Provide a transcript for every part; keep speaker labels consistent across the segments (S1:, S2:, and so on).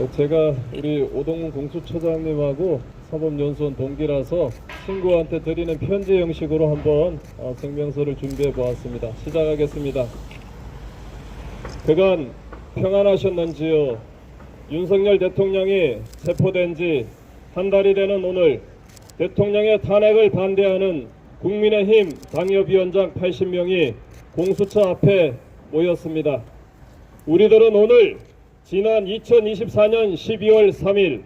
S1: 제가 우리 오동훈 공수처장님하고 사법연수원 동기라서 친구한테 드리는 편지 형식으로 한번 성명서를 준비해 보았습니다. 시작하겠습니다. 그간 평안하셨는지요? 윤석열 대통령이 체포된 지 한 달이 되는 오늘 대통령의 탄핵을 반대하는 국민의힘 당협위원장 80명이 공수처 앞에 모였습니다. 우리들은 오늘 지난 2024년 12월 3일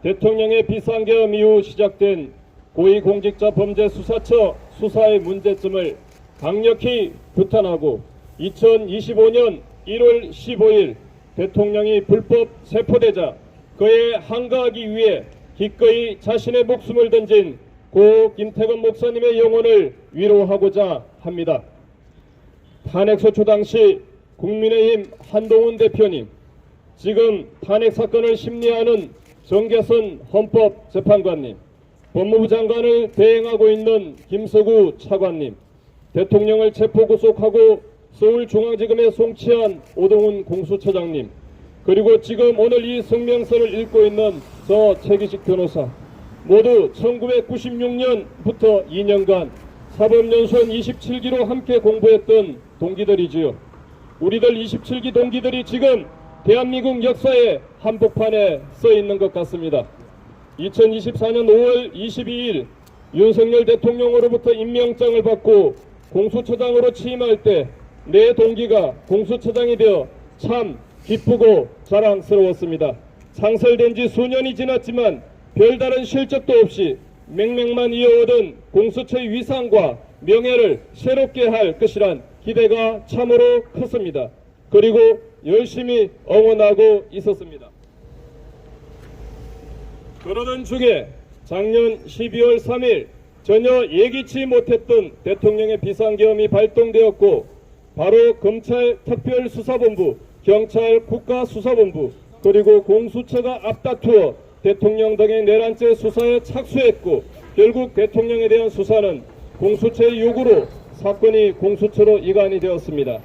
S1: 대통령의 비상계엄 이후 시작된 고위공직자범죄수사처 수사의 문제점을 강력히 규탄하고 2025년 1월 15일 대통령이 불법 체포되자 그에 항거하기 위해 기꺼이 자신의 목숨을 던진 고 김태건 목사님의 영혼을 위로하고자 합니다. 탄핵소추 당시 국민의힘 한동훈 대표님, 지금 탄핵 사건을 심리하는 정계선 헌법재판관님, 법무부 장관을 대행하고 있는 김석우 차관님, 대통령을 체포 구속하고 서울중앙지검에 송치한 오동훈 공수처장님, 그리고 지금 오늘 이 성명서를 읽고 있는 저 최기식 변호사, 모두 1996년부터 2년간 사법연수원 27기로 함께 공부했던 동기들이지요. 우리들 27기 동기들이 지금 대한민국 역사의 한복판에 써 있는 것 같습니다. 2024년 5월 22일 윤석열 대통령으로부터 임명장을 받고 공수처장으로 취임할 때 내 동기가 공수처장이 되어 참 기쁘고 자랑스러웠습니다. 창설된 지 수년이 지났지만 별다른 실적도 없이 맹맹만 이어오던 공수처의 위상과 명예를 새롭게 할 것이란 기대가 참으로 컸습니다. 그리고 열심히 응원하고 있었습니다. 그러던 중에 작년 12월 3일 전혀 예기치 못했던 대통령의 비상계엄이 발동되었고 바로 검찰 특별수사본부, 경찰 국가수사본부, 그리고 공수처가 앞다투어 대통령 등의 내란죄 수사에 착수했고 결국 대통령에 대한 수사는 공수처의 요구로 사건이 공수처로 이관이 되었습니다.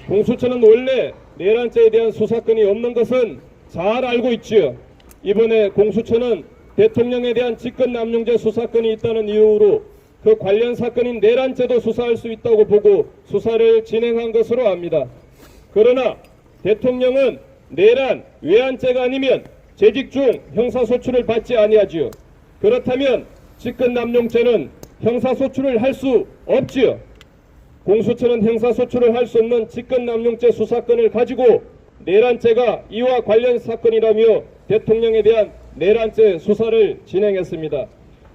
S1: 공수처는 원래 내란죄에 대한 수사권이 없는 것은 잘 알고 있지요. 이번에 공수처는 대통령에 대한 직권남용죄 수사권이 있다는 이유로 그 관련 사건인 내란죄도 수사할 수 있다고 보고 수사를 진행한 것으로 압니다. 그러나 대통령은 내란, 외환죄가 아니면 재직 중 형사소출을 받지 아니하지요. 그렇다면 직권남용죄는 형사소출을 할 수 없지요. 공수처는 형사소출을 할 수 없는 직권남용죄 수사권을 가지고 내란죄가 이와 관련 사건이라며 대통령에 대한 내란죄 수사를 진행했습니다.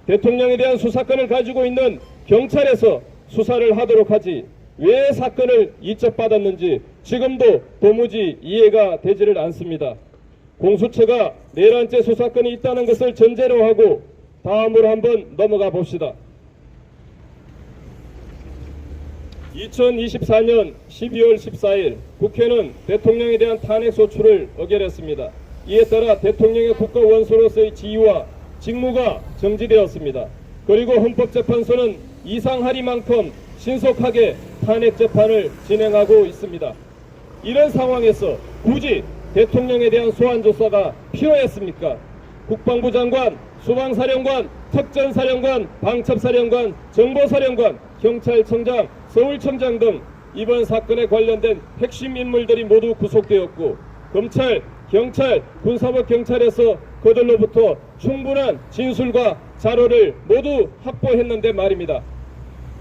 S1: 대통령에 대한 수사권을 가지고 있는 경찰에서 수사를 하도록 하지 왜 사건을 이첩받았는지 지금도 도무지 이해가 되지를 않습니다. 공수처가 내란죄 수사권이 있다는 것을 전제로 하고 다음으로 한번 넘어가 봅시다. 2024년 12월 14일 국회는 대통령에 대한 탄핵소추를 의결했습니다. 이에 따라 대통령의 국가원수로서의 지위와 직무가 정지되었습니다. 그리고 헌법재판소는 이상하리만큼 신속하게 탄핵재판을 진행하고 있습니다. 이런 상황에서 굳이 대통령에 대한 소환조사가 필요했습니까? 국방부 장관, 수방사령관, 특전사령관, 방첩사령관, 정보사령관, 경찰청장, 서울청장 등 이번 사건에 관련된 핵심 인물들이 모두 구속되었고 검찰, 경찰, 군사법 경찰에서 그들로부터 충분한 진술과 자료를 모두 확보했는데 말입니다.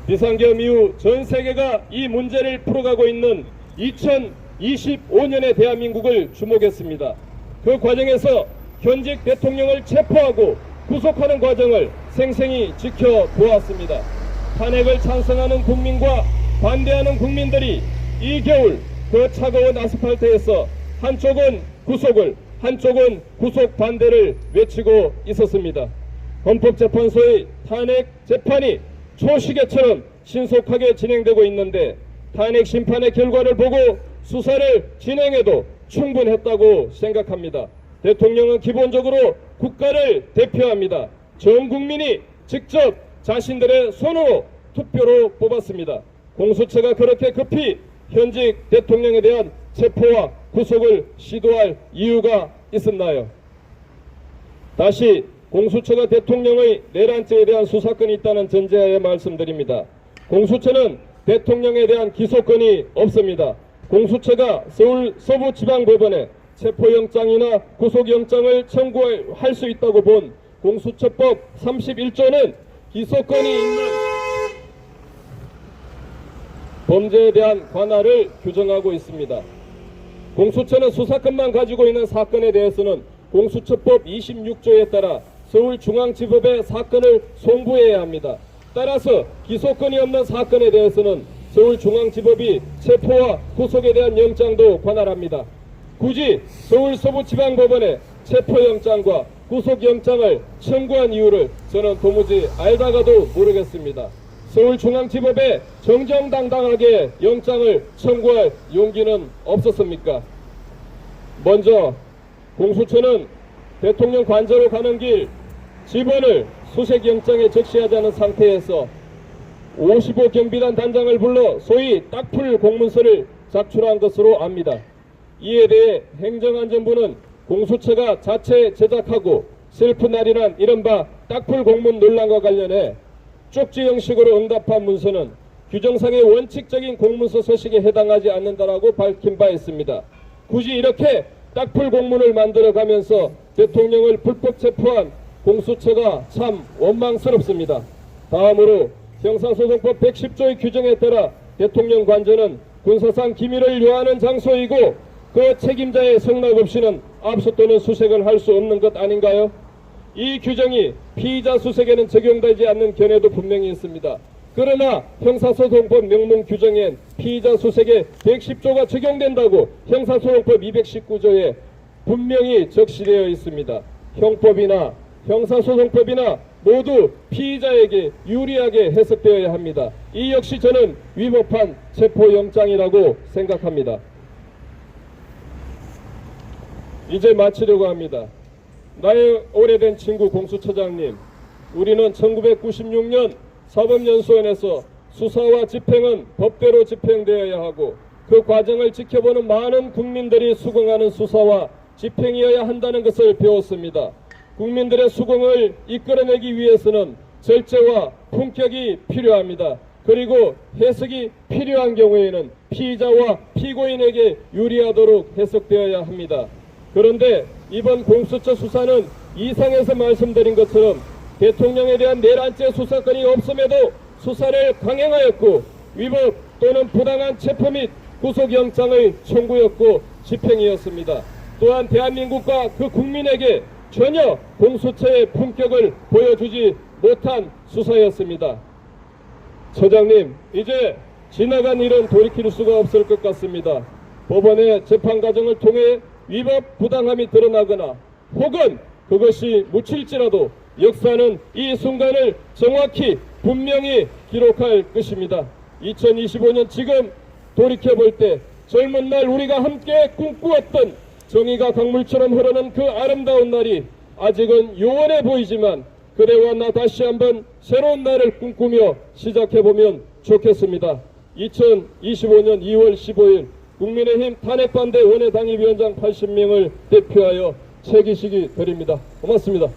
S1: 비상계엄 이후 전 세계가 이 문제를 풀어가고 있는 2025년의 대한민국을 주목했습니다. 그 과정에서 현직 대통령을 체포하고 구속하는 과정을 생생히 지켜보았습니다. 탄핵을 찬성하는 국민과 반대하는 국민들이 이 겨울 그 차가운 아스팔트에서 한쪽은 구속을, 한쪽은 구속 반대를 외치고 있었습니다. 헌법재판소의 탄핵 재판이 초시계처럼 신속하게 진행되고 있는데 탄핵 심판의 결과를 보고 수사를 진행해도 충분했다고 생각합니다. 대통령은 기본적으로 국가를 대표합니다. 전 국민이 직접 자신들의 손으로 투표로 뽑았습니다. 공수처가 그렇게 급히 현직 대통령에 대한 체포와 구속을 시도할 이유가 있었나요? 다시 공수처가 대통령의 내란죄에 대한 수사권이 있다는 전제하에 말씀드립니다. 공수처는 대통령에 대한 기소권이 없습니다. 공수처가 서울 서부지방법원에 체포영장이나 구속영장을 청구할 수 있다고 본 공수처법 31조는 기소권이 있는 범죄에 대한 관할을 규정하고 있습니다. 공수처는 수사권만 가지고 있는 사건에 대해서는 공수처법 26조에 따라 서울중앙지법에 사건을 송부해야 합니다. 따라서 기소권이 없는 사건에 대해서는 서울중앙지법이 체포와 구속에 대한 영장도 관할합니다. 굳이 서울 서부지방법원에 체포영장과 구속영장을 청구한 이유를 저는 도무지 알다가도 모르겠습니다. 서울중앙지법에 정정당당하게 영장을 청구할 용기는 없었습니까? 먼저 공수처는 대통령 관저로 가는 길 직원을 수색영장에 적시하지 않은 상태에서 55경비단 단장을 불러 소위 딱풀 공문서를 작출한 것으로 압니다. 이에 대해 행정안전부는 공수처가 자체 제작하고 셀프날인한 이른바 딱풀 공문 논란과 관련해 쪽지 형식으로 응답한 문서는 규정상의 원칙적인 공문서 서식에 해당하지 않는다라고 밝힌 바 있습니다. 굳이 이렇게 딱풀 공문을 만들어가면서 대통령을 불법 체포한 공수처가 참 원망스럽습니다. 다음으로 형사소송법 110조의 규정에 따라 대통령 관저는 군사상 기밀을 요하는 장소이고 그 책임자의 성락 없이는 압수 또는 수색을 할 수 없는 것 아닌가요? 이 규정이 피의자 수색에는 적용되지 않는 견해도 분명히 있습니다. 그러나 형사소송법 명문 규정엔 피의자 수색에 110조가 적용된다고 형사소송법 219조에 분명히 적시되어 있습니다. 형법이나 형사소송법이나 모두 피의자에게 유리하게 해석되어야 합니다. 이 역시 저는 위법한 체포영장이라고 생각합니다. 이제 마치려고 합니다. 나의 오래된 친구 공수처장님, 우리는 1996년 사법연수원에서 수사와 집행은 법대로 집행되어야 하고 그 과정을 지켜보는 많은 국민들이 수긍하는 수사와 집행이어야 한다는 것을 배웠습니다. 국민들의 수긍을 이끌어내기 위해서는 절제와 품격이 필요합니다. 그리고 해석이 필요한 경우에는 피의자와 피고인에게 유리하도록 해석되어야 합니다. 그런데 이번 공수처 수사는 이상에서 말씀드린 것처럼 대통령에 대한 내란죄 수사권이 없음에도 수사를 강행하였고 위법 또는 부당한 체포 및 구속영장의 청구였고 집행이었습니다. 또한 대한민국과 그 국민에게 전혀 공수처의 품격을 보여주지 못한 수사였습니다. 처장님, 이제 지나간 일은 돌이킬 수가 없을 것 같습니다. 법원의 재판 과정을 통해 위법 부당함이 드러나거나 혹은 그것이 묻힐지라도 역사는 이 순간을 정확히 분명히 기록할 것입니다. 2025년 지금 돌이켜볼 때 젊은 날 우리가 함께 꿈꾸었던 정의가 강물처럼 흐르는 그 아름다운 날이 아직은 요원해 보이지만 그대와 나 다시 한번 새로운 날을 꿈꾸며 시작해보면 좋겠습니다. 2025년 2월 15일 국민의힘 탄핵반대 원외당협위원장 80명을 대표하여 책임지기 드립니다. 고맙습니다.